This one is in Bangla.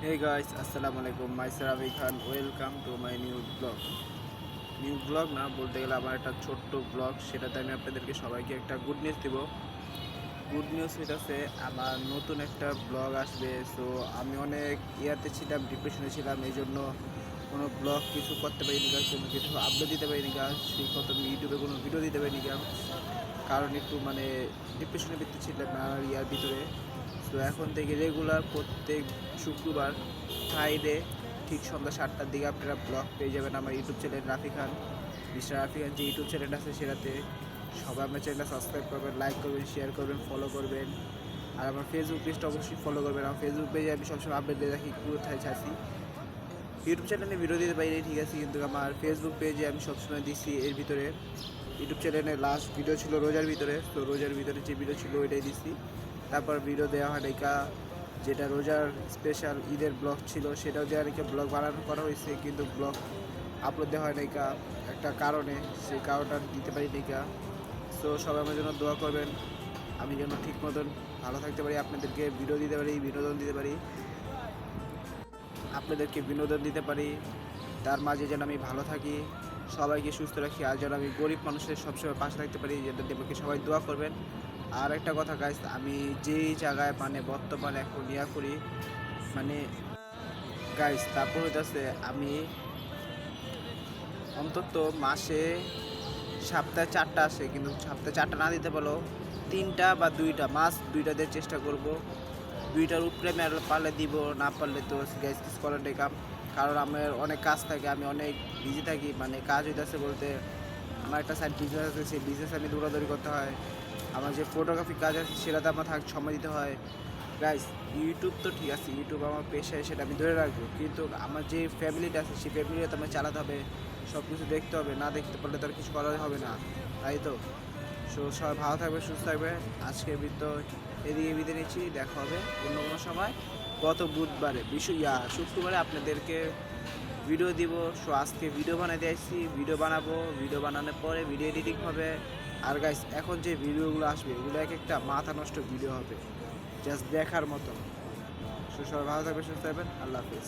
Hey guys, আসসালামু আলাইকুম। Myself Abi Khan, welcome to my new blog. New blog না বলতে গেলে আমার একটা ছোট্ট ব্লগ, সেটাতে আমি আপনাদেরকে সবাইকে একটা গুড নিউজ দিব। গুড নিউজ হইতেছে আমার নতুন একটা ব্লগ আসবে। সো আমি অনেক ইয়াতে ছিলাম, ডিপ্রেশনে ছিলাম, এই জন্য কোনো ব্লগ কিছু করতে পারিনি গা, কোনো কিছু আপলোড দিতে পারিনি গা, সেই কত আমি ইউটিউবে কোনো ভিডিও দিতে পারিনি গা, কারণ একটু ডিপ্রেশনের ভিতরে ছিলাম আর ইয়ার ভিতরে। তো এখন থেকে রেগুলার প্রত্যেক শুক্রবার ফ্রাইডে ঠিক সন্ধ্যা 7টার দিকে আপনারা ব্লগ পেয়ে যাবেন আমার ইউটিউব চ্যানেল রাফি খান, মিস্টার রাফি খান যে ইউটিউব চ্যানেল আছে সেটাতে। সবাই আমার চ্যানেলটা সাবস্ক্রাইব করবেন, লাইক করবেন, শেয়ার করবেন, ফলো করবেন। আর আমার ফেসবুক পেজটা অবশ্যই ফলো করবেন। আমার ফেসবুক পেজে আমি সবসময় আপডেট দিয়ে রাখি কোথায় চাচ্ছি। ইউটিউব চ্যানেলে ভিডিও দিতে পারি ঠিক আছে, কিন্তু আমার ফেসবুক পেজে আমি সবসময় দিচ্ছি এর ভিতরে। ইউটিউব চ্যানেলে লাস্ট ভিডিও ছিল রোজার ভিতরে, তো রোজার ভিতরে যে ভিডিও ছিল ওইটাই দিচ্ছি। তারপর ভিডিও দেওয়া হয় নাইকা, যেটা রোজার স্পেশাল ঈদের ব্লগ ছিল সেটাও দেওয়া নাকি ব্লগ বানানো করা হয়েছে, কিন্তু ব্লগ আপলোড দেওয়া হয় নাইকা একটা কারণে, সেই কারণটা দিতে পারি নাইকা। সো সবাই আমার জন্য দোয়া করবেন, আমি যেন ঠিক মতন ভালো থাকতে পারি, আপনাদেরকে ভিডিও দিতে পারি, বিনোদন দিতে পারি, আপনাদেরকে বিনোদন দিতে পারি, তার মাঝে যেন আমি ভালো থাকি, সবাইকে সুস্থ রাখি, আর যেন আমি গরিব মানুষের সবসময় পাশে থাকতে পারি, যেটা আমাকে সবাই দোয়া করবেন। আর একটা কথা গাইস, আমি যেই জায়গায় বর্তমানে এখন ইয়া করি মানে গাইস, তারপর হইতেছে আমি অন্তত মাসে সপ্তাহে 4টা আসে, কিন্তু সপ্তাহে 4টা না দিতে পারলো 3টা বা 2টা, মাস 2টা দিয়ে চেষ্টা করব। 2টার উপরে পারলে দিব, না পারলে তো গ্যাস কিছু করার কাম। কারণ আমার অনেক কাজ থাকে, আমি অনেক বিজি থাকি, কাজ হইতেছে বলতে আমার একটা সাইড বিজনেস আছে, সেই বিজনেস আমি দৌড়াদৌড়ি করতে হয়। আমার যে ফটোগ্রাফি কাজ আছে সেটাতে আমার সময় দিতে হয়। গাইস, ইউটিউব তো ঠিক আছে, ইউটিউব আমার পেশায়, সেটা আমি ধরে রাখবো, কিন্তু আমার যে ফ্যামিলিটা আছে সেই ফ্যামিলিটা তো আমার চালাতে হবে, সব কিছু দেখতে হবে, না দেখতে পারলে তার কিছু করা হবে না, তাই তো। সো সবাই ভালো থাকবে, সুস্থ থাকবে। আজকের তো এদিকে বিদায় নিচ্ছি, দেখা হবে অন্য কোনো সময়, গত বুধবারে শুক্রবারে আপনাদেরকে ভিডিও দিব। সো আজকে ভিডিও বানাতে আসছি, ভিডিও বানাবো, ভিডিও বানানোর পরে ভিডিও এডিটিং হবে। আর গাইস, এখন যে ভিডিওগুলো আসবে এগুলো এক একটা মাথা নষ্ট ভিডিও হবে, জাস্ট দেখার মতো। সো সবাই ভালো থাকবে, সুস্থ থাকবেন, আল্লাহ হাফিজ।